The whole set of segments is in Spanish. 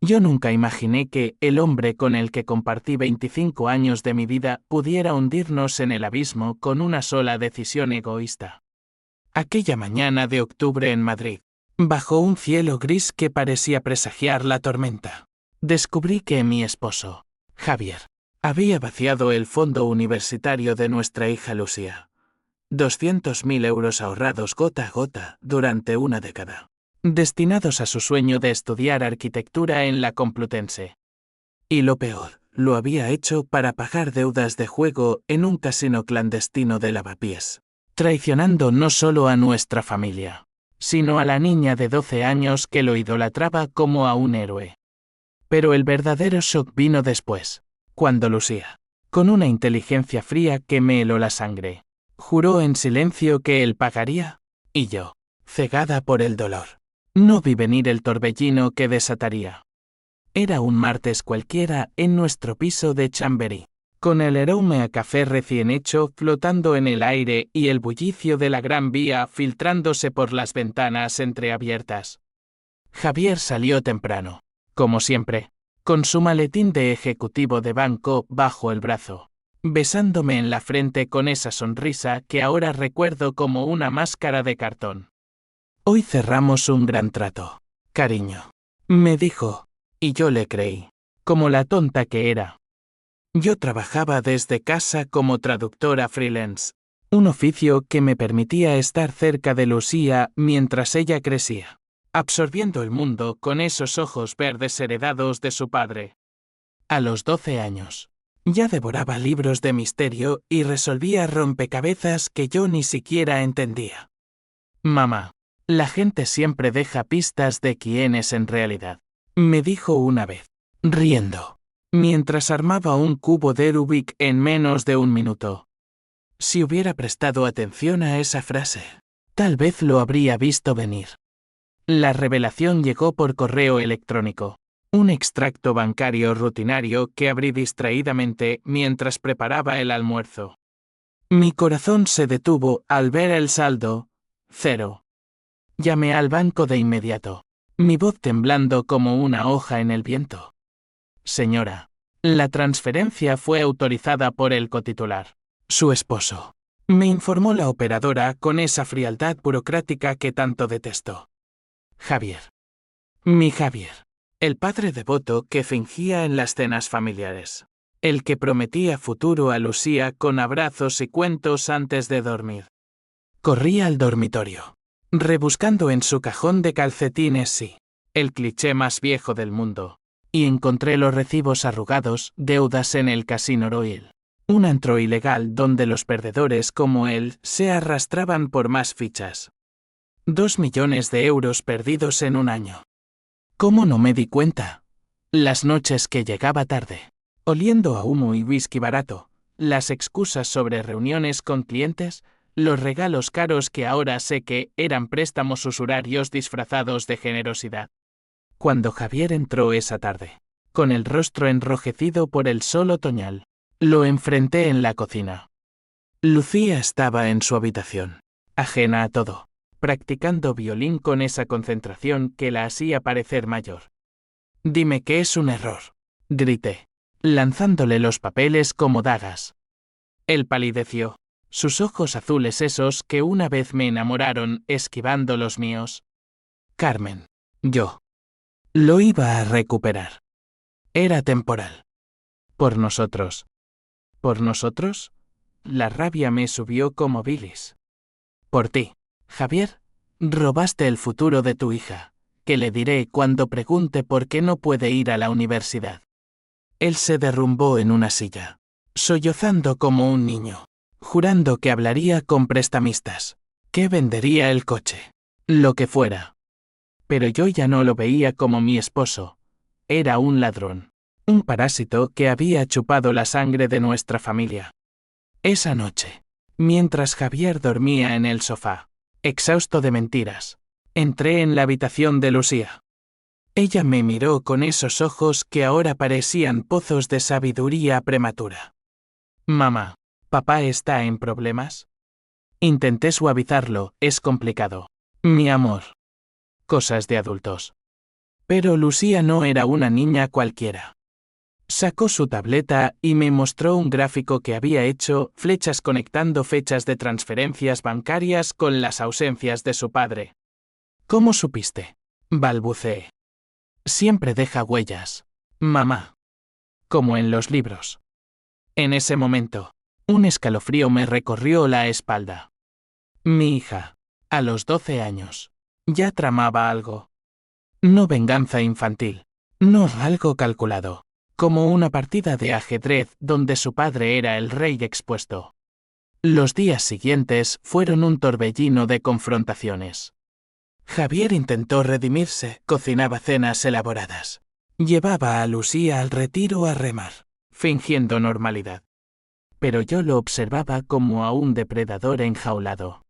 Yo nunca imaginé que el hombre con el que compartí 25 años de mi vida pudiera hundirnos en el abismo con una sola decisión egoísta. Aquella mañana de octubre en Madrid, bajo un cielo gris que parecía presagiar la tormenta, descubrí que mi esposo, Javier, había vaciado el fondo universitario de nuestra hija Lucía. 200.000 euros ahorrados gota a gota durante una década, destinados a su sueño de estudiar arquitectura en la Complutense. Y lo peor, lo había hecho para pagar deudas de juego en un casino clandestino de Lavapiés, traicionando no solo a nuestra familia, sino a la niña de 12 años que lo idolatraba como a un héroe. Pero el verdadero shock vino después, cuando Lucía, con una inteligencia fría que me heló la sangre, juró en silencio que él pagaría, y yo, cegada por el dolor, no vi venir el torbellino que desataría. Era un martes cualquiera en nuestro piso de Chamberí, con el aroma a café recién hecho flotando en el aire y el bullicio de la Gran Vía filtrándose por las ventanas entreabiertas. Javier salió temprano, como siempre, con su maletín de ejecutivo de banco bajo el brazo, besándome en la frente con esa sonrisa que ahora recuerdo como una máscara de cartón. Hoy cerramos un gran trato, cariño, me dijo, y yo le creí, como la tonta que era. Yo trabajaba desde casa como traductora freelance, un oficio que me permitía estar cerca de Lucía mientras ella crecía, absorbiendo el mundo con esos ojos verdes heredados de su padre. A los 12 años, ya devoraba libros de misterio y resolvía rompecabezas que yo ni siquiera entendía. Mamá, la gente siempre deja pistas de quién es en realidad, me dijo una vez, riendo, mientras armaba un cubo de Rubik en menos de un minuto. Si hubiera prestado atención a esa frase, tal vez lo habría visto venir. La revelación llegó por correo electrónico, un extracto bancario rutinario que abrí distraídamente mientras preparaba el almuerzo. Mi corazón se detuvo al ver el saldo, 0. Llamé al banco de inmediato, mi voz temblando como una hoja en el viento. Señora, la transferencia fue autorizada por el cotitular, su esposo, me informó la operadora con esa frialdad burocrática que tanto detesto. Javier. Mi Javier. El padre devoto que fingía en las cenas familiares. El que prometía futuro a Lucía con abrazos y cuentos antes de dormir. Corrí al dormitorio, rebuscando en su cajón de calcetines sí, el cliché más viejo del mundo, y encontré los recibos arrugados, deudas en el Casino Royal, un antro ilegal donde los perdedores como él se arrastraban por más fichas. 2 millones de euros perdidos en un año. ¿Cómo no me di cuenta? Las noches que llegaba tarde, oliendo a humo y whisky barato, las excusas sobre reuniones con clientes, los regalos caros que ahora sé que eran préstamos usurarios disfrazados de generosidad. Cuando Javier entró esa tarde, con el rostro enrojecido por el sol otoñal, lo enfrenté en la cocina. Lucía estaba en su habitación, ajena a todo, practicando violín con esa concentración que la hacía parecer mayor. Dime que es un error, grité, lanzándole los papeles como dagas. Él palideció, sus ojos azules esos que una vez me enamoraron esquivando los míos. Carmen, yo. Lo iba a recuperar. Era temporal. Por nosotros. ¿Por nosotros? La rabia me subió como bilis. Por ti, Javier, robaste el futuro de tu hija, que le diré cuando pregunte por qué no puede ir a la universidad. Él se derrumbó en una silla, sollozando como un niño, jurando que hablaría con prestamistas, que vendería el coche, lo que fuera. Pero yo ya no lo veía como mi esposo. Era un ladrón, un parásito que había chupado la sangre de nuestra familia. Esa noche, mientras Javier dormía en el sofá, exhausto de mentiras, entré en la habitación de Lucía. Ella me miró con esos ojos que ahora parecían pozos de sabiduría prematura. Mamá, ¿papá está en problemas? Intenté suavizarlo, es complicado. Mi amor. Cosas de adultos. Pero Lucía no era una niña cualquiera. Sacó su tableta y me mostró un gráfico que había hecho, flechas conectando fechas de transferencias bancarias con las ausencias de su padre. ¿Cómo supiste? Balbuceé. Siempre deja huellas, mamá. Como en los libros. En ese momento, un escalofrío me recorrió la espalda. Mi hija, a los 12 años, ya tramaba algo. No venganza infantil, no algo calculado, como una partida de ajedrez donde su padre era el rey expuesto. Los días siguientes fueron un torbellino de confrontaciones. Javier intentó redimirse, cocinaba cenas elaboradas. Llevaba a Lucía al retiro a remar, fingiendo normalidad. Pero yo lo observaba como a un depredador enjaulado.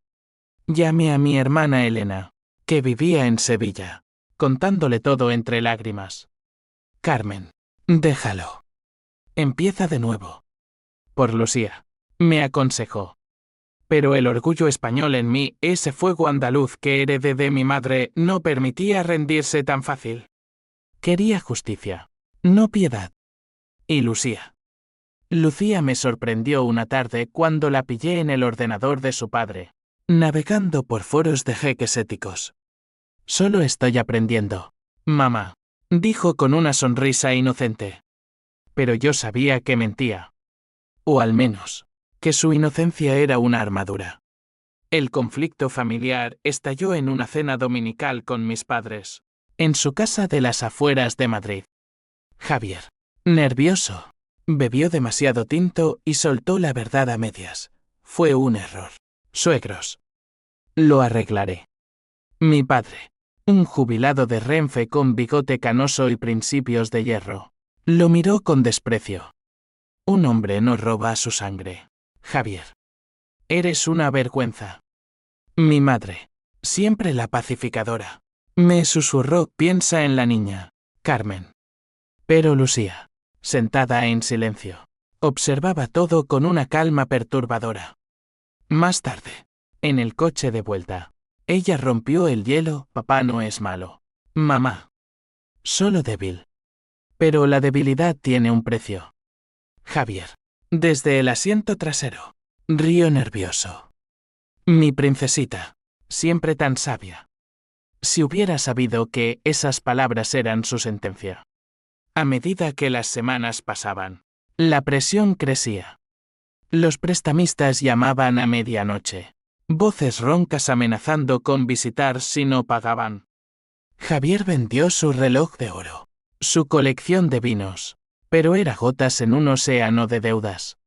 Llamé a mi hermana Elena, que vivía en Sevilla, contándole todo entre lágrimas. Carmen, déjalo. Empieza de nuevo. Por Lucía, me aconsejó. Pero el orgullo español en mí, ese fuego andaluz que heredé de mi madre, no permitía rendirse tan fácil. Quería justicia, no piedad. Y Lucía. Lucía me sorprendió una tarde cuando la pillé en el ordenador de su padre, navegando por foros de jeques éticos. Solo estoy aprendiendo, mamá, dijo con una sonrisa inocente. Pero yo sabía que mentía. O al menos, que su inocencia era una armadura. El conflicto familiar estalló en una cena dominical con mis padres, en su casa de las afueras de Madrid. Javier, nervioso, bebió demasiado tinto y soltó la verdad a medias. Fue un error. Suegros. Lo arreglaré. Mi padre, un jubilado de Renfe con bigote canoso y principios de hierro, lo miró con desprecio. Un hombre no roba su sangre. Javier. Eres una vergüenza. Mi madre, siempre la pacificadora, me susurró, piensa en la niña, Carmen. Pero Lucía, sentada en silencio, observaba todo con una calma perturbadora. Más tarde, en el coche de vuelta, ella rompió el hielo, papá no es malo. Mamá. Solo débil. Pero la debilidad tiene un precio. Javier. Desde el asiento trasero. Río nervioso. Mi princesita. Siempre tan sabia. Si hubiera sabido que esas palabras eran su sentencia. A medida que las semanas pasaban, la presión crecía. Los prestamistas llamaban a medianoche. Voces roncas amenazando con visitar si no pagaban. Javier vendió su reloj de oro, su colección de vinos, pero era gotas en un océano de deudas.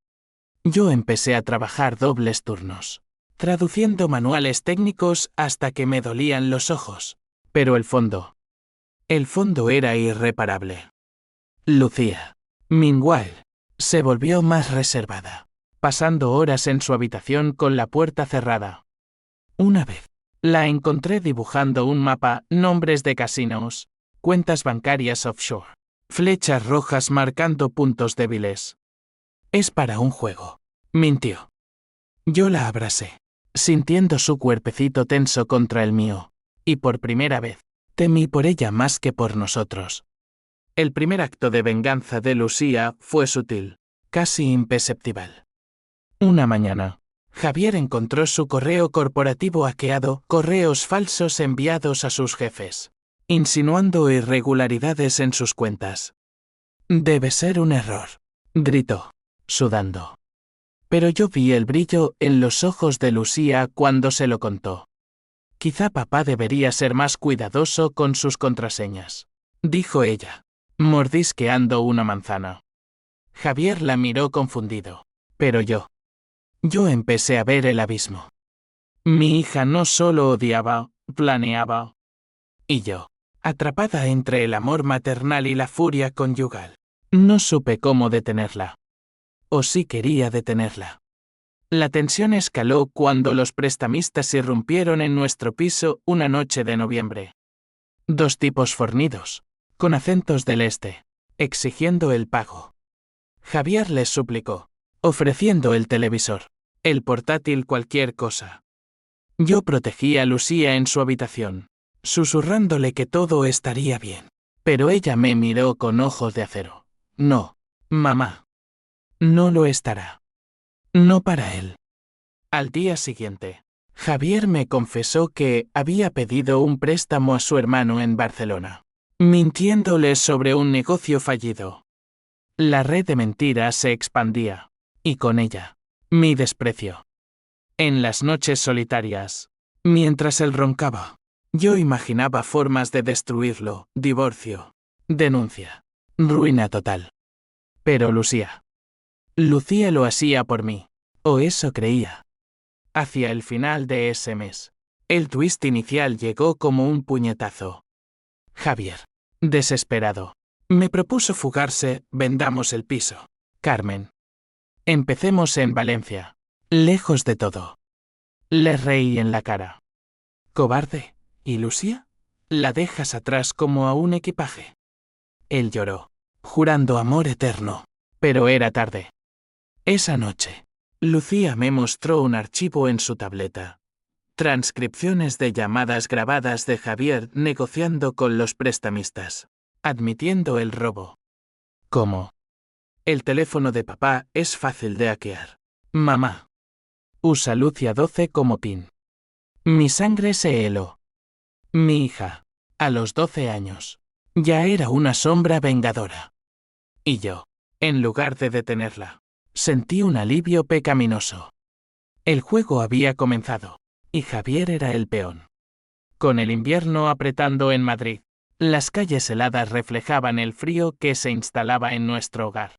Yo empecé a trabajar dobles turnos, traduciendo manuales técnicos hasta que me dolían los ojos, pero el fondo era irreparable. Lucía, meanwhile, se volvió más reservada, pasando horas en su habitación con la puerta cerrada. Una vez, la encontré dibujando un mapa, nombres de casinos, cuentas bancarias offshore, flechas rojas marcando puntos débiles. Es para un juego, mintió. Yo la abracé, sintiendo su cuerpecito tenso contra el mío, y por primera vez, temí por ella más que por nosotros. El primer acto de venganza de Lucía fue sutil, casi imperceptible. Una mañana, Javier encontró su correo corporativo hackeado, correos falsos enviados a sus jefes, insinuando irregularidades en sus cuentas. Debe ser un error, gritó, sudando. Pero yo vi el brillo en los ojos de Lucía cuando se lo contó. Quizá papá debería ser más cuidadoso con sus contraseñas, dijo ella, mordisqueando una manzana. Javier la miró confundido, pero yo empecé a ver el abismo. Mi hija no solo odiaba, planeaba. Y yo, atrapada entre el amor maternal y la furia conyugal, no supe cómo detenerla. O sí quería detenerla. La tensión escaló cuando los prestamistas irrumpieron en nuestro piso una noche de noviembre. Dos tipos fornidos, con acentos del este, exigiendo el pago. Javier les suplicó, ofreciendo el televisor, el portátil, cualquier cosa. Yo protegí a Lucía en su habitación, susurrándole que todo estaría bien. Pero ella me miró con ojos de acero. No, mamá. No lo estará. No para él. Al día siguiente, Javier me confesó que había pedido un préstamo a su hermano en Barcelona, mintiéndole sobre un negocio fallido. La red de mentiras se expandía, y con ella, mi desprecio. En las noches solitarias, mientras él roncaba, yo imaginaba formas de destruirlo: divorcio, denuncia, ruina total. Pero Lucía lo hacía por mí, o eso creía. Hacia el final de ese mes, el twist inicial llegó como un puñetazo. Javier, desesperado, me propuso fugarse. Vendamos el piso, Carmen. Empecemos en Valencia, lejos de todo. Le reí en la cara. ¿Cobarde? ¿Y Lucía? ¿La dejas atrás como a un equipaje? Él lloró, jurando amor eterno, pero era tarde. Esa noche, Lucía me mostró un archivo en su tableta. Transcripciones de llamadas grabadas de Javier negociando con los prestamistas, admitiendo el robo. ¿Cómo? El teléfono de papá es fácil de hackear. Mamá. Usa Lucia 12 como PIN. Mi sangre se heló. Mi hija, a los 12 años, ya era una sombra vengadora. Y yo, en lugar de detenerla, sentí un alivio pecaminoso. El juego había comenzado, y Javier era el peón. Con el invierno apretando en Madrid, las calles heladas reflejaban el frío que se instalaba en nuestro hogar.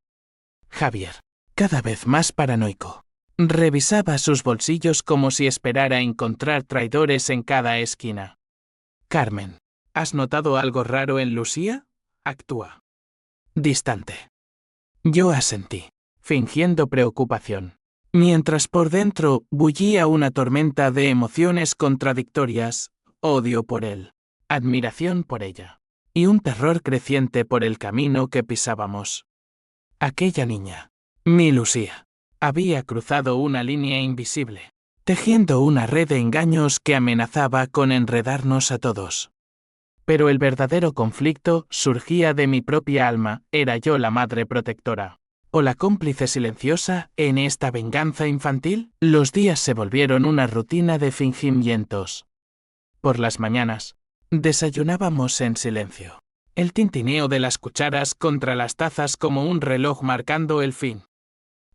Javier, cada vez más paranoico, revisaba sus bolsillos como si esperara encontrar traidores en cada esquina. Carmen, ¿has notado algo raro en Lucía? Actúa. Distante. Yo asentí, fingiendo preocupación, mientras por dentro bullía una tormenta de emociones contradictorias: odio por él, admiración por ella, y un terror creciente por el camino que pisábamos. Aquella niña, mi Lucía, había cruzado una línea invisible, tejiendo una red de engaños que amenazaba con enredarnos a todos. Pero el verdadero conflicto surgía de mi propia alma. ¿Era yo la madre protectora, o la cómplice silenciosa en esta venganza infantil? Los días se volvieron una rutina de fingimientos. Por las mañanas, desayunábamos en silencio, el tintineo de las cucharas contra las tazas como un reloj marcando el fin.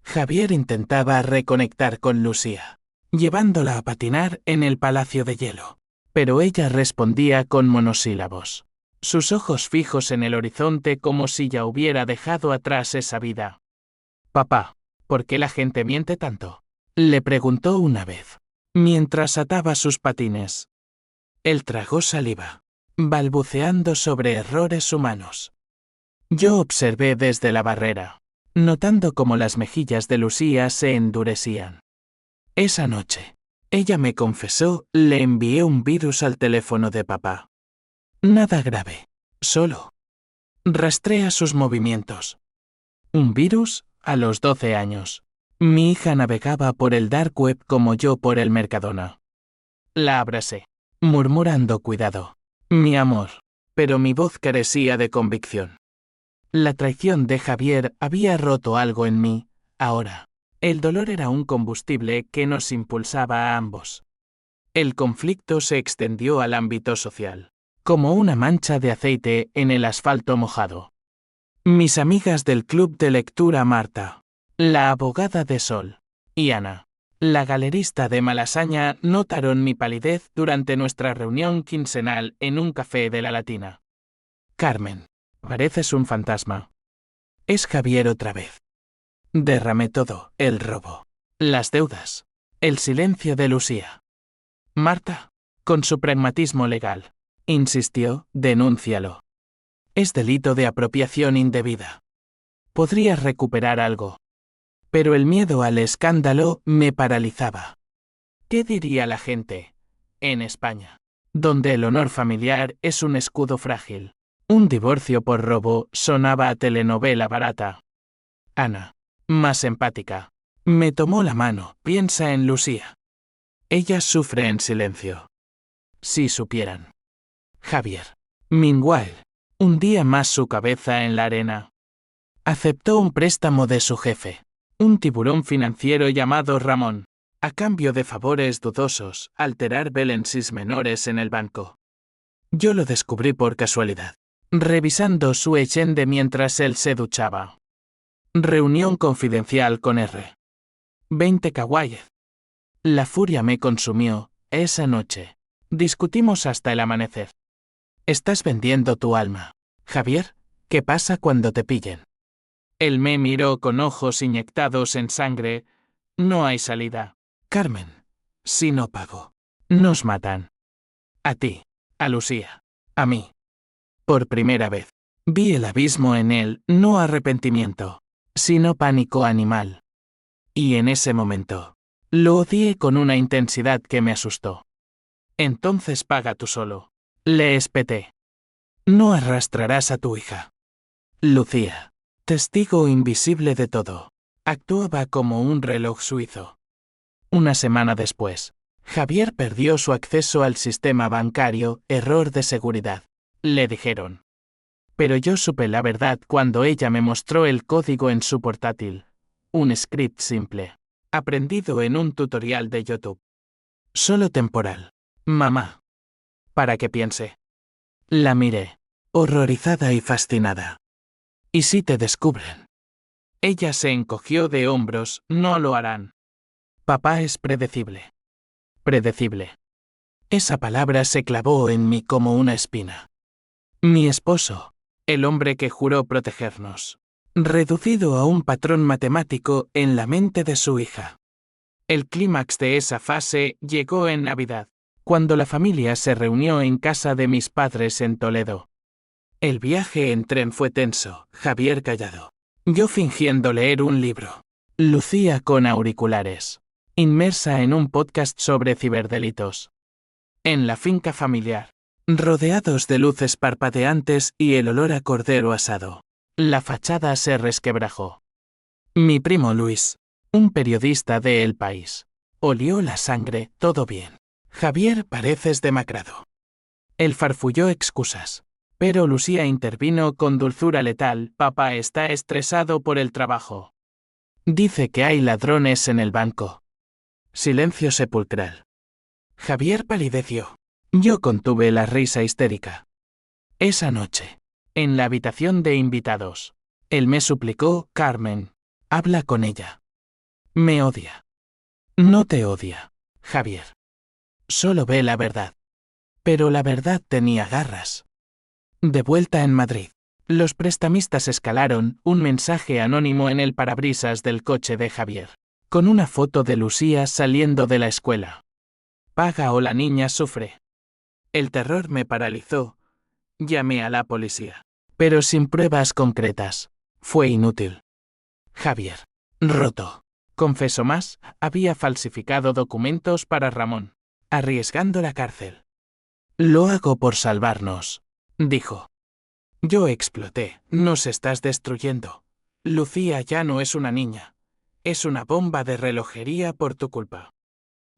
Javier intentaba reconectar con Lucía, llevándola a patinar en el Palacio de Hielo. Pero ella respondía con monosílabos, sus ojos fijos en el horizonte como si ya hubiera dejado atrás esa vida. Papá, ¿por qué la gente miente tanto?, le preguntó una vez, mientras ataba sus patines. Él tragó saliva, balbuceando sobre errores humanos. Yo observé desde la barrera, notando cómo las mejillas de Lucía se endurecían. Esa noche, ella me confesó: le envié un virus al teléfono de papá. Nada grave, solo rastrea sus movimientos. ¿Un virus? A los 12 años. Mi hija navegaba por el dark web como yo por el Mercadona. La abracé, murmurando cuidado, mi amor, pero mi voz carecía de convicción. La traición de Javier había roto algo en mí. Ahora, el dolor era un combustible que nos impulsaba a ambos. El conflicto se extendió al ámbito social, como una mancha de aceite en el asfalto mojado. Mis amigas del club de lectura Marta, la abogada de Sol, y Ana, la galerista de Malasaña, notaron mi palidez durante nuestra reunión quincenal en un café de la Latina. Carmen, pareces un fantasma. Es Javier otra vez. Derramé todo: el robo, las deudas, el silencio de Lucía. Marta, con su pragmatismo legal, insistió: denúncialo. Es delito de apropiación indebida. Podrías recuperar algo. Pero el miedo al escándalo me paralizaba. ¿Qué diría la gente? En España, donde el honor familiar es un escudo frágil, un divorcio por robo sonaba a telenovela barata. Ana, más empática, me tomó la mano: piensa en Lucía. Ella sufre en silencio. Si supieran. Javier, meanwhile, Hundía más su cabeza en la arena. Aceptó un préstamo de su jefe, un tiburón financiero llamado Ramón, a cambio de favores dudosos, alterar balances menores en el banco. Yo lo descubrí por casualidad, revisando su echende mientras él se duchaba. Reunión confidencial con R. 20 kawaii. La furia me consumió, esa noche. Discutimos hasta el amanecer. Estás vendiendo tu alma. Javier, ¿qué pasa cuando te pillen? Él me miró con ojos inyectados en sangre. No hay salida. Carmen, si no pago, nos matan. A ti, a Lucía, a mí. Por primera vez, vi el abismo en él, no arrepentimiento, sino pánico animal. Y en ese momento, lo odié con una intensidad que me asustó. Entonces paga tú solo. Le espeté. No arrastrarás a tu hija. Lucía, testigo invisible de todo, actuaba como un reloj suizo. Una semana después, Javier perdió su acceso al sistema bancario, error de seguridad, le dijeron. Pero yo supe la verdad cuando ella me mostró el código en su portátil. Un script simple, aprendido en un tutorial de YouTube. Solo temporal. Mamá. Para que piense. La miré, horrorizada y fascinada. ¿Y si te descubren? Ella se encogió de hombros, no lo harán. Papá es predecible. Predecible. Esa palabra se clavó en mí como una espina. Mi esposo, el hombre que juró protegernos, reducido a un patrón matemático en la mente de su hija. El clímax de esa fase llegó en Navidad, cuando la familia se reunió en casa de mis padres en Toledo. El viaje en tren fue tenso, Javier callado. Yo fingiendo leer un libro. Lucía con auriculares, inmersa en un podcast sobre ciberdelitos. En la finca familiar, rodeados de luces parpadeantes y el olor a cordero asado, la fachada se resquebrajó. Mi primo Luis, un periodista de El País, olió la sangre, todo bien. Javier, pareces demacrado. Él farfulló excusas. Pero Lucía intervino con dulzura letal. Papá está estresado por el trabajo. Dice que hay ladrones en el banco. Silencio sepulcral. Javier palideció. Yo contuve la risa histérica. Esa noche, en la habitación de invitados, él me suplicó, Carmen, habla con ella. Me odia. No te odia, Javier. Solo ve la verdad. Pero la verdad tenía garras. De vuelta en Madrid, los prestamistas escalaron un mensaje anónimo en el parabrisas del coche de Javier, con una foto de Lucía saliendo de la escuela. Paga o la niña sufre. El terror me paralizó. Llamé a la policía, pero sin pruebas concretas. Fue inútil. Javier, roto. Confesó más, había falsificado documentos para Ramón, arriesgando la cárcel. Lo hago por salvarnos, dijo. Yo exploté. Nos estás destruyendo. Lucía ya no es una niña. Es una bomba de relojería por tu culpa.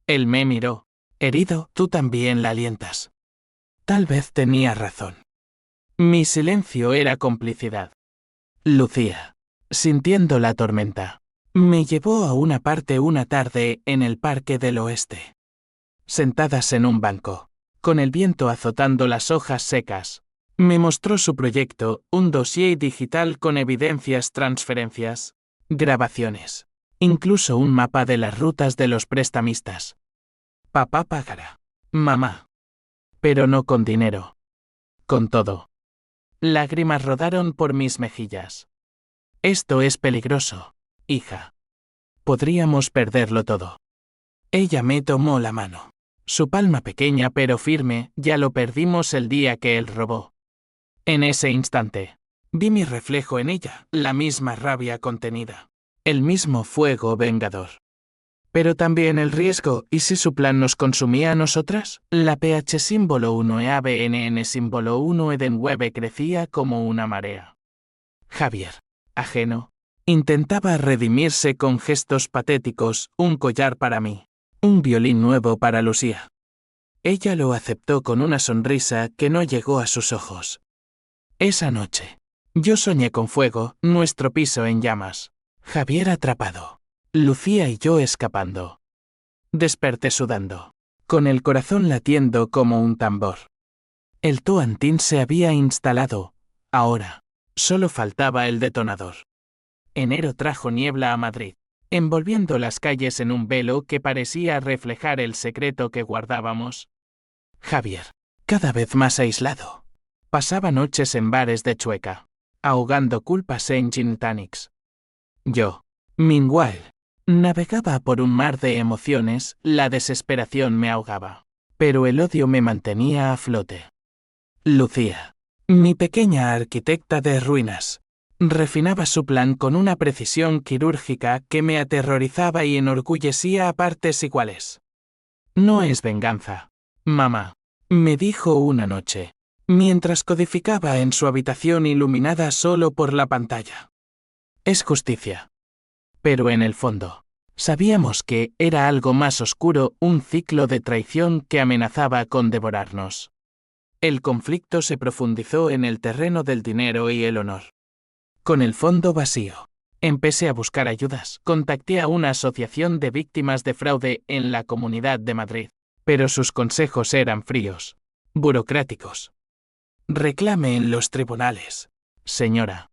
Él me miró. Herido, tú también la alientas. Tal vez tenía razón. Mi silencio era complicidad. Lucía, sintiendo la tormenta, me llevó a una parte una tarde en el Parque del Oeste. Sentadas en un banco, con el viento azotando las hojas secas, me mostró su proyecto, un dossier digital con evidencias, transferencias, grabaciones, incluso un mapa de las rutas de los prestamistas. Papá pagará. Mamá. Pero no con dinero. Con todo. Lágrimas rodaron por mis mejillas. Esto es peligroso, hija. Podríamos perderlo todo. Ella me tomó la mano. Su palma pequeña pero firme, ya lo perdimos el día que él robó. En ese instante, vi mi reflejo en ella, la misma rabia contenida, el mismo fuego vengador. Pero también el riesgo, ¿y si su plan nos consumía a nosotras? La PH símbolo 1 e ABNN símbolo 1 Eden Web crecía como una marea. Javier, ajeno, intentaba redimirse con gestos patéticos, un collar para mí, un violín nuevo para Lucía. Ella lo aceptó con una sonrisa que no llegó a sus ojos. Esa noche. Yo soñé con fuego, nuestro piso en llamas. Javier atrapado. Lucía y yo escapando. Desperté sudando, con el corazón latiendo como un tambor. El Toantín se había instalado. Ahora, solo faltaba el detonador. Enero trajo niebla a Madrid, envolviendo las calles en un velo que parecía reflejar el secreto que guardábamos. Javier, cada vez más aislado. Pasaba noches en bares de Chueca, ahogando culpas en gin tonics. Yo, meanwhile, navegaba por un mar de emociones, la desesperación me ahogaba, pero el odio me mantenía a flote. Lucía, mi pequeña arquitecta de ruinas, refinaba su plan con una precisión quirúrgica que me aterrorizaba y enorgullecía a partes iguales. No es venganza, mamá, me dijo una noche, mientras codificaba en su habitación iluminada solo por la pantalla. Es justicia. Pero en el fondo, sabíamos que era algo más oscuro, un ciclo de traición que amenazaba con devorarnos. El conflicto se profundizó en el terreno del dinero y el honor. Con el fondo vacío, empecé a buscar ayudas. Contacté a una asociación de víctimas de fraude en la Comunidad de Madrid, pero sus consejos eran fríos, burocráticos. Reclame en los tribunales, señora.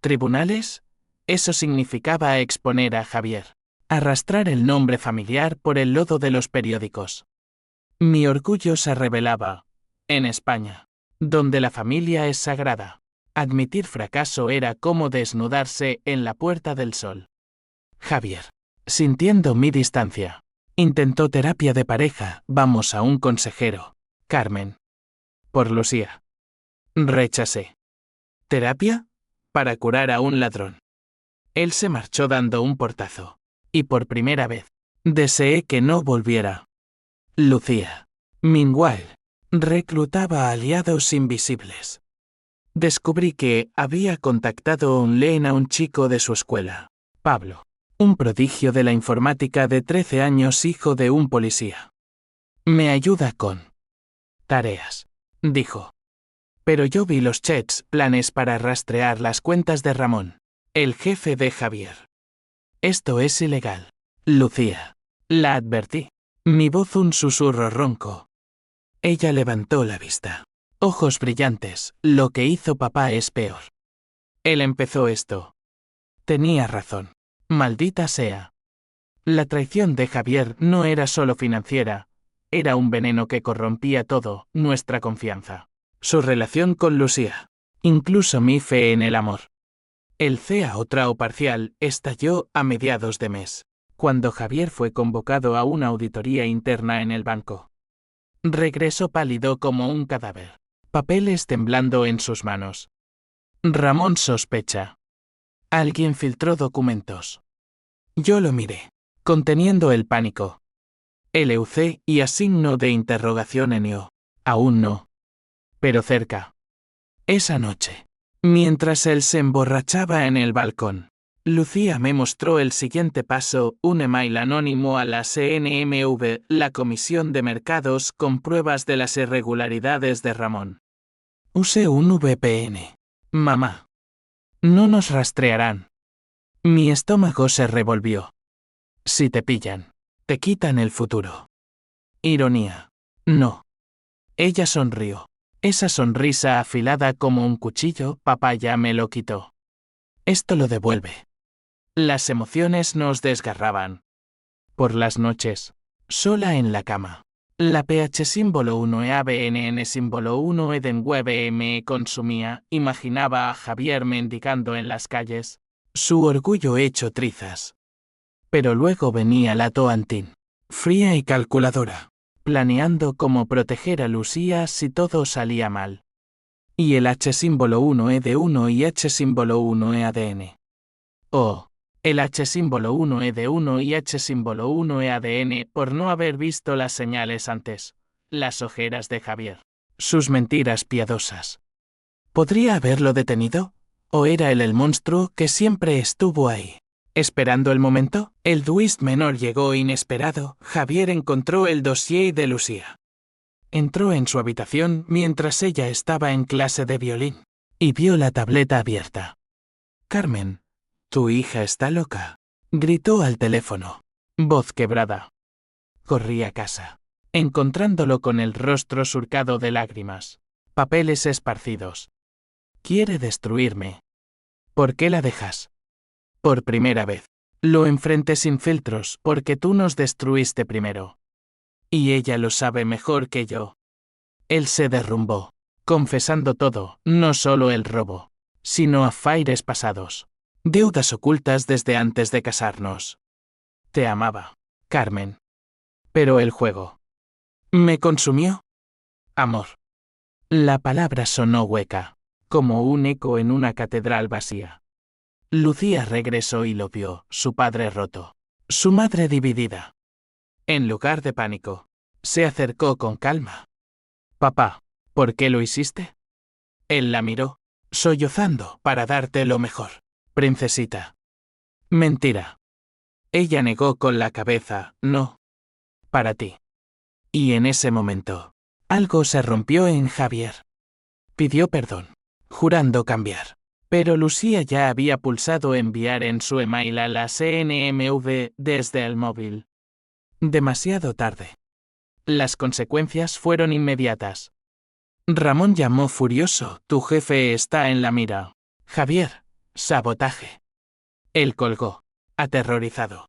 ¿Tribunales? Eso significaba exponer a Javier, arrastrar el nombre familiar por el lodo de los periódicos. Mi orgullo se rebelaba. En España, donde la familia es sagrada, admitir fracaso era como desnudarse en la Puerta del Sol. Javier, sintiendo mi distancia, intentó terapia de pareja, vamos a un consejero, Carmen. Por Lucía. Rechacé. ¿Terapia? Para curar a un ladrón. Él se marchó dando un portazo. Y por primera vez, deseé que no volviera. Lucía, meanwhile, reclutaba aliados invisibles. Descubrí que había contactado online a un chico de su escuela, Pablo, un prodigio de la informática de 13 años, hijo de un policía. Me ayuda con tareas, dijo. Pero yo vi los chats, planes para rastrear las cuentas de Ramón, el jefe de Javier. Esto es ilegal. Lucía, la advertí. Mi voz un susurro ronco. Ella levantó la vista. Ojos brillantes, lo que hizo papá es peor. Él empezó esto. Tenía razón. Maldita sea. La traición de Javier no era solo financiera, era un veneno que corrompía todo, nuestra confianza, su relación con Lucía, incluso mi fe en el amor. El CEA o trao parcial estalló a mediados de mes, cuando Javier fue convocado a una auditoría interna en el banco. Regresó pálido como un cadáver, papeles temblando en sus manos. Ramón sospecha. Alguien filtró documentos. Yo lo miré, conteniendo el pánico. LUC y a signo de interrogación en yo. Aún no. Pero cerca. Esa noche, mientras él se emborrachaba en el balcón, Lucía me mostró el siguiente paso, un email anónimo a la CNMV, la Comisión de Mercados, con pruebas de las irregularidades de Ramón. Usé un VPN. Mamá. No nos rastrearán. Mi estómago se revolvió. Si te pillan, te quitan el futuro. Ironía. No. Ella sonrió. Esa sonrisa afilada como un cuchillo, papá ya me lo quitó. Esto lo devuelve. Las emociones nos desgarraban. Por las noches, sola en la cama, la PH símbolo 1 EABNN símbolo 1 Edenweb me consumía, imaginaba a Javier mendigando en las calles, su orgullo hecho trizas. Pero luego venía la Toantín, fría y calculadora, planeando cómo proteger a Lucía si todo salía mal. Y el H símbolo 1 ED1 y H símbolo 1 EADN. Oh. El H símbolo 1 ED1 y H símbolo 1 EADN por no haber visto las señales antes, las ojeras de Javier, sus mentiras piadosas. ¿Podría haberlo detenido? ¿O era él el monstruo que siempre estuvo ahí? Esperando el momento, el twist menor llegó inesperado. Javier encontró el dossier de Lucía. Entró en su habitación mientras ella estaba en clase de violín, y vio la tableta abierta. Carmen, tu hija está loca, gritó al teléfono. Voz quebrada. Corrí a casa, encontrándolo con el rostro surcado de lágrimas, papeles esparcidos. Quiere destruirme. ¿Por qué la dejas? Por primera vez. Lo enfrenté sin filtros porque tú nos destruiste primero. Y ella lo sabe mejor que yo. Él se derrumbó, confesando todo, no solo el robo, sino affaires pasados, deudas ocultas desde antes de casarnos. Te amaba, Carmen. Pero el juego me consumió. Amor. La palabra sonó hueca, como un eco en una catedral vacía. Lucía regresó y lo vio, su padre roto, su madre dividida. En lugar de pánico, se acercó con calma. Papá, ¿por qué lo hiciste? Él la miró, sollozando, para darte lo mejor, princesita. Mentira. Ella negó con la cabeza, no. Para ti. Y en ese momento, algo se rompió en Javier. Pidió perdón, jurando cambiar. Pero Lucía ya había pulsado enviar en su email a la CNMV desde el móvil. Demasiado tarde. Las consecuencias fueron inmediatas. Ramón llamó furioso, tu jefe está en la mira. Javier, sabotaje. Él colgó, aterrorizado.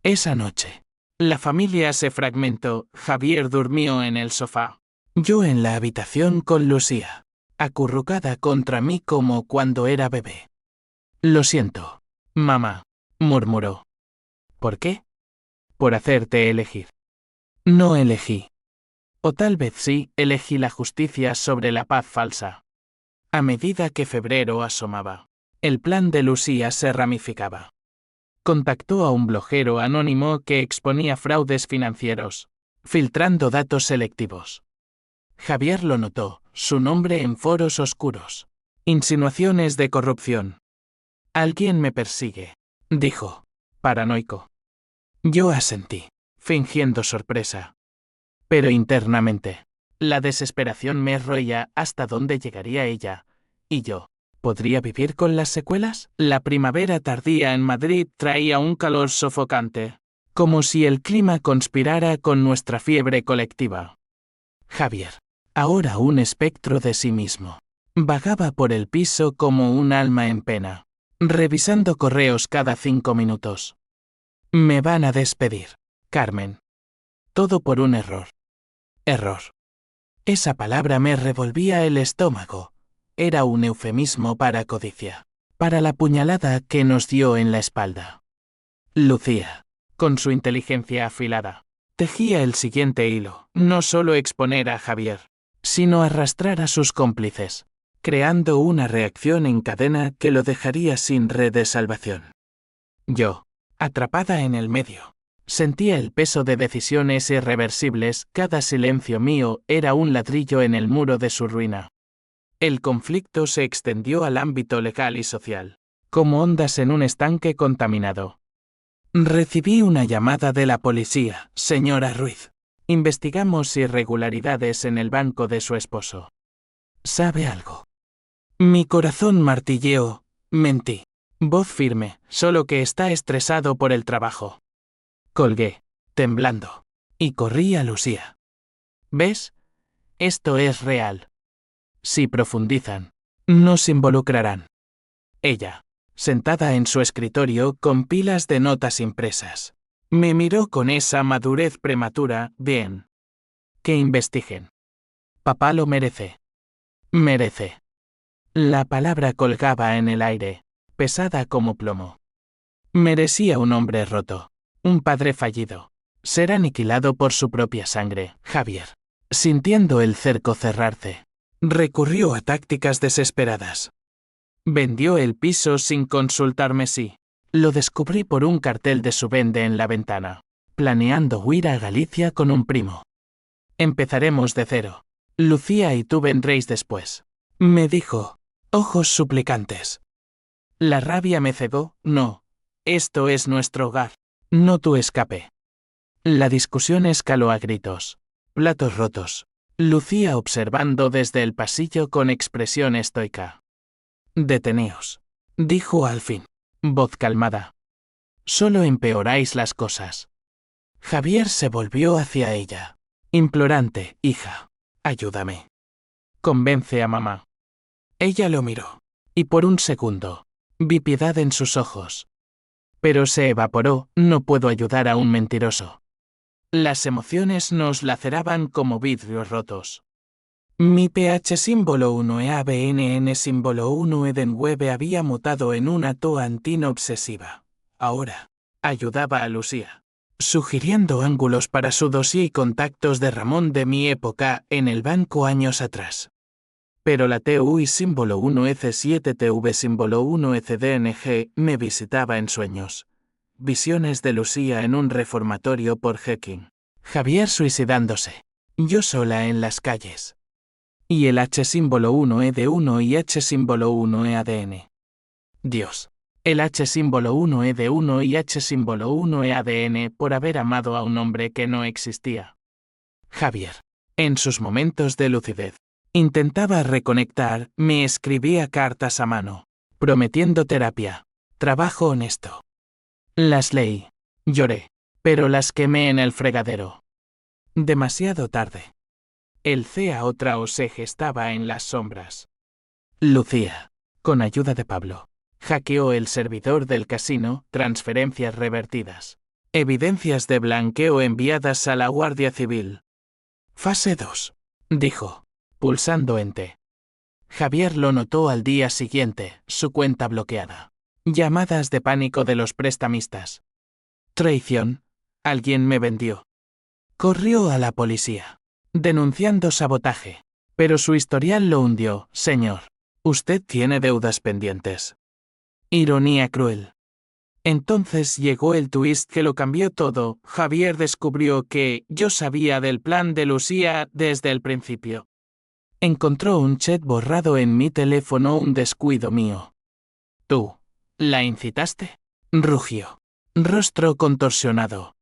Esa noche, la familia se fragmentó, Javier durmió en el sofá. Yo en la habitación con Lucía, acurrucada contra mí como cuando era bebé. Lo siento, mamá, murmuró. ¿Por qué? Por hacerte elegir. No elegí. O tal vez sí, elegí la justicia sobre la paz falsa. A medida que febrero asomaba, el plan de Lucía se ramificaba. Contactó a un blogero anónimo que exponía fraudes financieros, filtrando datos selectivos. Javier lo notó, su nombre en foros oscuros. Insinuaciones de corrupción. Alguien me persigue, dijo, paranoico. Yo asentí, fingiendo sorpresa. Pero internamente, la desesperación me roía hasta dónde llegaría ella, y yo. ¿Podría vivir con las secuelas? La primavera tardía en Madrid traía un calor sofocante, como si el clima conspirara con nuestra fiebre colectiva. Javier, ahora un espectro de sí mismo, vagaba por el piso como un alma en pena, revisando correos cada 5 minutos. Me van a despedir, Carmen. Todo por un error. Error. Esa palabra me revolvía el estómago. Era un eufemismo para codicia, para la puñalada que nos dio en la espalda. Lucía, con su inteligencia afilada, tejía el siguiente hilo, no solo exponer a Javier, sino arrastrar a sus cómplices, creando una reacción en cadena que lo dejaría sin red de salvación. Yo, atrapada en el medio, sentía el peso de decisiones irreversibles, cada silencio mío era un ladrillo en el muro de su ruina. El conflicto se extendió al ámbito legal y social, como ondas en un estanque contaminado. Recibí una llamada de la policía, señora Ruiz. Investigamos irregularidades en el banco de su esposo. ¿Sabe algo? Mi corazón martilleó, mentí. Voz firme, solo que está estresado por el trabajo. Colgué, temblando, y corrí a Lucía. ¿Ves? Esto es real. Si profundizan, nos involucrarán. Ella, sentada en su escritorio con pilas de notas impresas, me miró con esa madurez prematura, bien. Que investiguen. Papá lo merece. Merece. La palabra colgaba en el aire, pesada como plomo. Merecía un hombre roto, un padre fallido, ser aniquilado por su propia sangre, Javier. Sintiendo el cerco cerrarse, recurrió a tácticas desesperadas. Vendió el piso sin consultarme si. Lo descubrí por un cartel de su vende en la ventana, planeando huir a Galicia con un primo. Empezaremos de cero. Lucía y tú vendréis después. Me dijo, ojos suplicantes. La rabia me cegó, no. Esto es nuestro hogar, no tu escape. La discusión escaló a gritos. Platos rotos. Lucía observando desde el pasillo con expresión estoica. Deteneos, dijo al fin, voz calmada. Solo empeoráis las cosas. Javier se volvió hacia ella. Implorante, hija, ayúdame. Convence a mamá. Ella lo miró, y por un segundo, vi piedad en sus ojos. Pero se evaporó, no puedo ayudar a un mentiroso. Las emociones nos laceraban como vidrios rotos. Mi pH símbolo 1 EABNN símbolo 1 Edenweb había mutado en una toantina obsesiva. Ahora, ayudaba a Lucía, sugiriendo ángulos para su dossier y contactos de Ramón de mi época en el banco años atrás. Pero la TUI símbolo 1 EC7 TV símbolo 1 ECDNG me visitaba en sueños. Visiones de Lucía en un reformatorio por Hecking. Javier suicidándose. Yo sola en las calles. Y el H símbolo 1 ED1 y H símbolo 1 EADN. Dios. El H símbolo 1 ED1 y H símbolo 1 EADN por haber amado a un hombre que no existía. Javier. En sus momentos de lucidez. Intentaba reconectar, me escribía cartas a mano, prometiendo terapia, trabajo honesto. Las leí. Lloré. Pero las quemé en el fregadero. Demasiado tarde. El CA se gestaba en las sombras. Lucía, con ayuda de Pablo, hackeó el servidor del casino, transferencias revertidas. Evidencias de blanqueo enviadas a la Guardia Civil. Fase 2. Dijo, pulsando Enter. Javier lo notó al día siguiente, su cuenta bloqueada. Llamadas de pánico de los prestamistas. Traición. Alguien me vendió. Corrió a la policía, denunciando sabotaje. Pero su historial lo hundió, señor. Usted tiene deudas pendientes. Ironía cruel. Entonces llegó el twist que lo cambió todo. Javier descubrió que yo sabía del plan de Lucía desde el principio. Encontró un chat borrado en mi teléfono, un descuido mío. ¿Tú la incitaste? Rugió. Rostro contorsionado.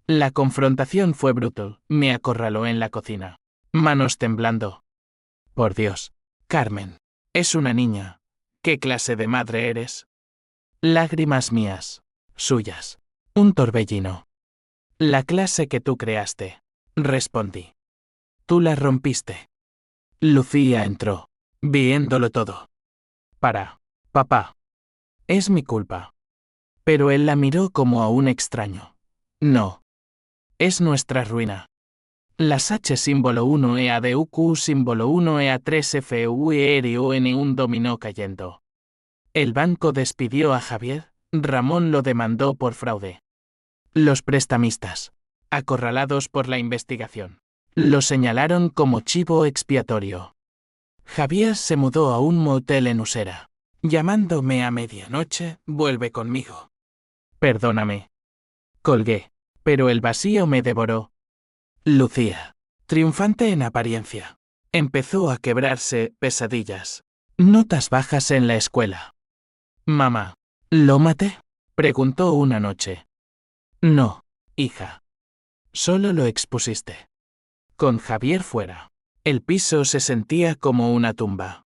La confrontación fue brutal. Me acorraló en la cocina. Manos temblando. Por Dios, Carmen. Es una niña. ¿Qué clase de madre eres? Lágrimas mías. Suyas. Un torbellino. La clase que tú creaste. Respondí. Tú la rompiste. Lucía entró, viéndolo todo. Papá. Es mi culpa. Pero él la miró como a un extraño. No. Es nuestra ruina. Las H símbolo 1 EADUQ símbolo 1 EA3 FUERON un dominó cayendo. El banco despidió a Javier, Ramón lo demandó por fraude. Los prestamistas, acorralados por la investigación, lo señalaron como chivo expiatorio. Javier se mudó a un motel en Usera. Llamándome a medianoche, vuelve conmigo. Perdóname. Colgué, pero el vacío me devoró. Lucía, triunfante en apariencia, empezó a quebrarse, pesadillas. Notas bajas en la escuela. Mamá, ¿lo maté? Preguntó una noche. No, hija. Solo lo expusiste. Con Javier fuera, el piso se sentía como una tumba.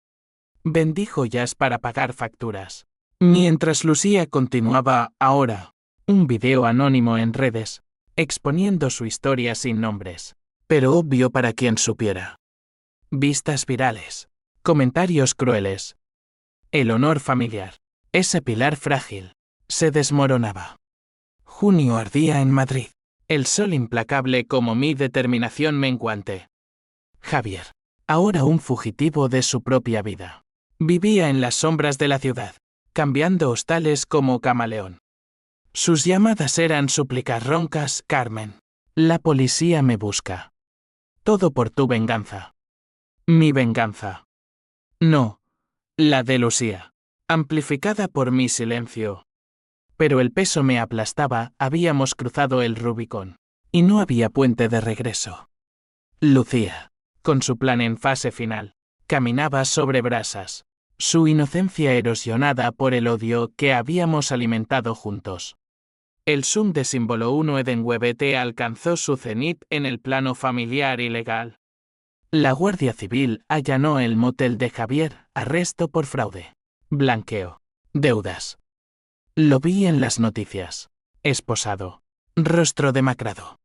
Vendí joyas para pagar facturas. Mientras Lucía continuaba, ahora, un video anónimo en redes, exponiendo su historia sin nombres, pero obvio para quien supiera. Vistas virales, comentarios crueles. El honor familiar, ese pilar frágil, se desmoronaba. Junio ardía en Madrid, el sol implacable como mi determinación menguante. Javier, ahora un fugitivo de su propia vida, vivía en las sombras de la ciudad, cambiando hostales como camaleón. Sus llamadas eran súplicas roncas. Carmen, la policía me busca. Todo por tu venganza. Mi venganza. No, la de Lucía, amplificada por mi silencio. Pero el peso me aplastaba, habíamos cruzado el Rubicón, y no había puente de regreso. Lucía, con su plan en fase final, caminaba sobre brasas, su inocencia erosionada por el odio que habíamos alimentado juntos. El Zoom de símbolo 1 Edenweb alcanzó su cenit en el plano familiar y legal. La Guardia Civil allanó el motel de Javier, arresto por fraude. Blanqueo. Deudas. Lo vi en las noticias. Esposado. Rostro demacrado.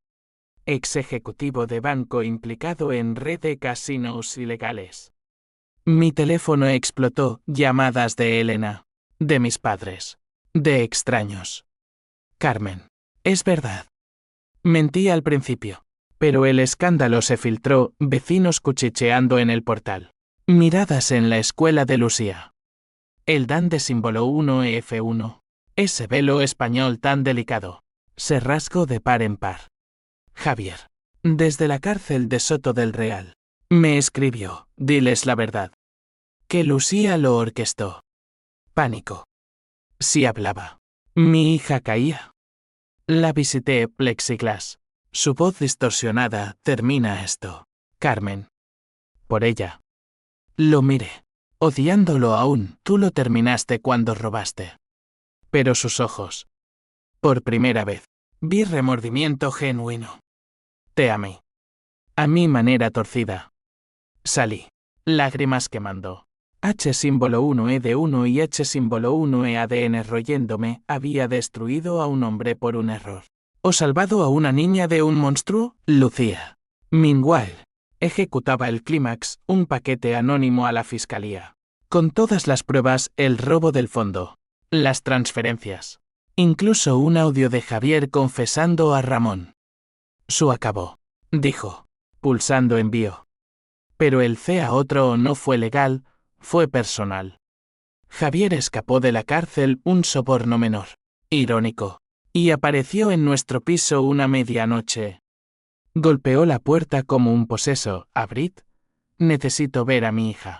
Ex ejecutivo de banco implicado en red de casinos ilegales. Mi teléfono explotó. Llamadas de Elena. De mis padres. De extraños. Carmen. Es verdad. Mentí al principio. Pero el escándalo se filtró. Vecinos cuchicheando en el portal. Miradas en la escuela de Lucía. El Dan de símbolo 1F1. Ese velo español tan delicado. Se rasgó de par en par. Javier. Desde la cárcel de Soto del Real. Me escribió. Diles la verdad. Que Lucía lo orquestó. Pánico. Si hablaba. Mi hija caía. La visité. Plexiglas. Su voz distorsionada. Termina esto. Carmen. Por ella. Lo miré. Odiándolo aún. Tú lo terminaste cuando robaste. Pero sus ojos. Por primera vez. Vi remordimiento genuino. Te amé. A mi manera torcida. Salí. Lágrimas quemando. H símbolo 1E de 1 y H símbolo 1E ADN royéndome. Había destruido a un hombre por un error. ¿O salvado a una niña de un monstruo? Lucía. Meanwhile. Ejecutaba el clímax, un paquete anónimo a la fiscalía. Con todas las pruebas, el robo del fondo. Las transferencias. Incluso un audio de Javier confesando a Ramón. Su acabó. Dijo. Pulsando envío. Pero el a otro no fue legal, fue personal. Javier escapó de la cárcel un soborno menor. Irónico. Y apareció en nuestro piso una medianoche. Golpeó la puerta como un poseso. Abrid. Necesito ver a mi hija.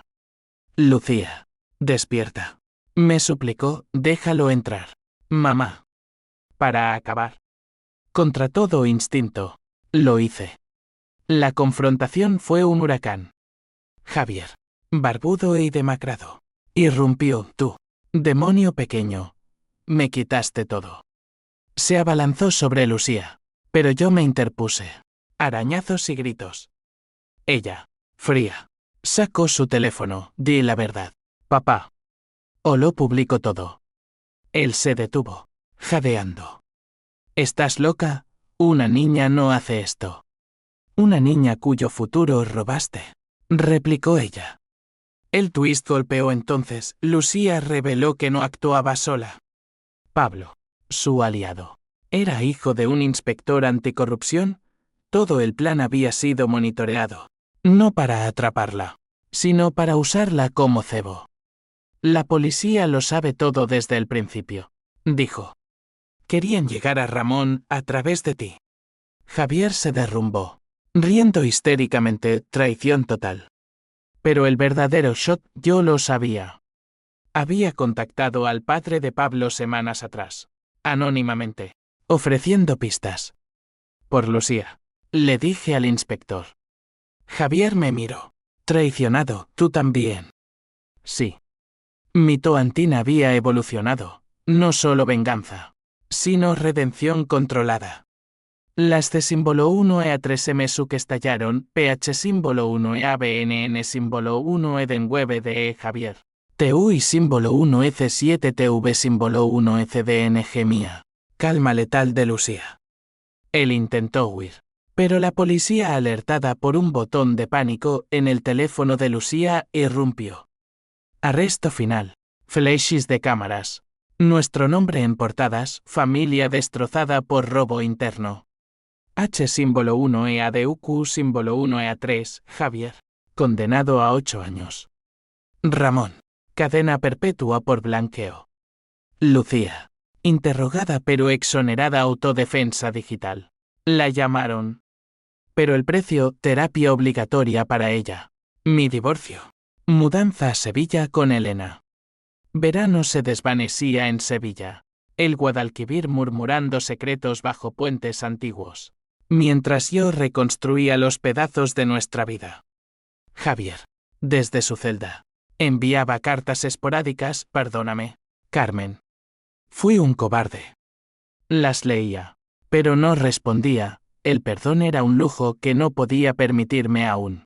Lucía. Despierta. Me suplicó, déjalo entrar. Mamá. Para acabar. Contra todo instinto. Lo hice. La confrontación fue un huracán. Javier. Barbudo y demacrado. Irrumpió. Tú. Demonio pequeño. Me quitaste todo. Se abalanzó sobre Lucía. Pero yo me interpuse. Arañazos y gritos. Ella. Fría. Sacó su teléfono. Di la verdad. Papá. O lo publico todo. Él se detuvo. Jadeando. ¿Estás loca? Una niña no hace esto. Una niña cuyo futuro robaste. Replicó ella. El twist golpeó entonces. Lucía reveló que no actuaba sola. Pablo. Su aliado. Era hijo de un inspector anticorrupción. Todo el plan había sido monitoreado. No para atraparla, sino para usarla como cebo. La policía lo sabe todo desde el principio. Dijo. Querían llegar a Ramón a través de ti. Javier se derrumbó. Riendo histéricamente, traición total. Pero el verdadero shot yo lo sabía. Había contactado al padre de Pablo semanas atrás. Anónimamente. Ofreciendo pistas. Por Lucía. Le dije al inspector. Javier me miró. Traicionado, tú también. Sí. Mi Toantín había evolucionado. No solo venganza, sino redención controlada. Las C símbolo 1E3M que estallaron, PH símbolo 1E símbolo 1E Javier. TU y símbolo 1EC7 símbolo 1ECDNG mía. Calma letal de Lucía. Él intentó huir. Pero la policía, alertada por un botón de pánico en el teléfono de Lucía, irrumpió. Arresto final. Flashes de cámaras. Nuestro nombre en portadas, familia destrozada por robo interno. H símbolo 1EADUQ símbolo 1EA3, Javier. Condenado a 8 años. Ramón. Cadena perpetua por blanqueo. Lucía. Interrogada pero exonerada autodefensa digital. La llamaron. Pero el precio, terapia obligatoria para ella. Mi divorcio. Mudanza a Sevilla con Elena. Verano se desvanecía en Sevilla. El Guadalquivir murmurando secretos bajo puentes antiguos. Mientras yo reconstruía los pedazos de nuestra vida. Javier. Desde su celda. Enviaba cartas esporádicas, perdóname, Carmen. Fui un cobarde. Las leía. Pero no respondía. El perdón era un lujo que no podía permitirme aún.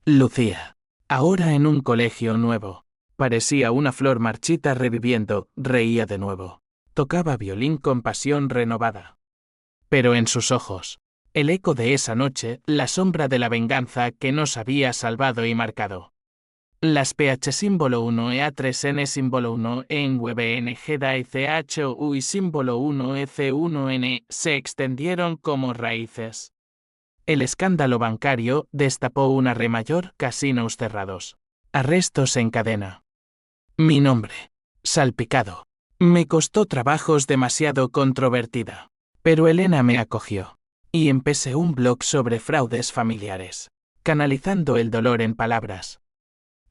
Lucía. Ahora en un colegio nuevo. Parecía una flor marchita reviviendo, reía de nuevo. Tocaba violín con pasión renovada. Pero en sus ojos, el eco de esa noche, la sombra de la venganza que nos había salvado y marcado. Las PH símbolo 1 EA3N símbolo 1 en WebN GEDA y CHU y símbolo 1 EC1N se extendieron como raíces. El escándalo bancario destapó una re mayor, casinos cerrados. Arrestos en cadena. Mi nombre. Salpicado. Me costó trabajos demasiado controvertida. Pero Elena me acogió. Y empecé un blog sobre fraudes familiares. Canalizando el dolor en palabras.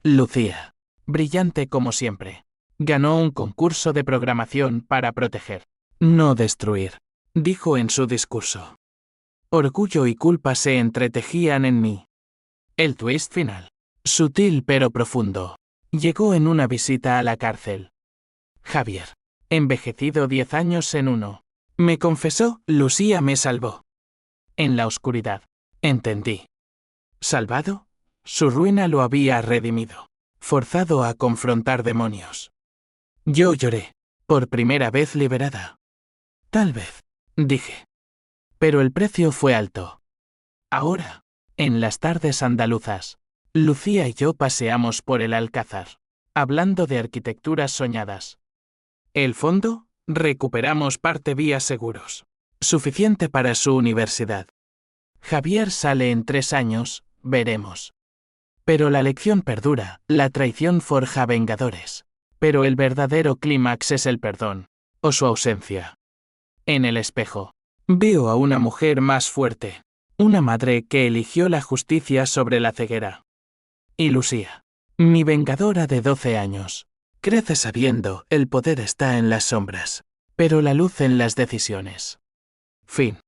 Lucía, brillante como siempre, ganó un concurso de programación para proteger, no destruir, dijo en su discurso. Orgullo y culpa se entretejían en mí. El twist final, sutil pero profundo, llegó en una visita a la cárcel. Javier, envejecido 10 años en uno, me confesó, Lucía me salvó. En la oscuridad, entendí. ¿Salvado? Su ruina lo había redimido, forzado a confrontar demonios. Yo lloré, por primera vez liberada. Tal vez, dije. Pero el precio fue alto. Ahora, en las tardes andaluzas, Lucía y yo paseamos por el Alcázar, hablando de arquitecturas soñadas. El fondo, recuperamos parte vía seguros, suficiente para su universidad. Javier sale en 3 años, veremos. Pero la lección perdura, la traición forja vengadores. Pero el verdadero clímax es el perdón, o su ausencia. En el espejo, veo a una mujer más fuerte, una madre que eligió la justicia sobre la ceguera. Y Lucía, mi vengadora de 12 años, crece sabiendo, el poder está en las sombras, pero la luz en las decisiones. Fin.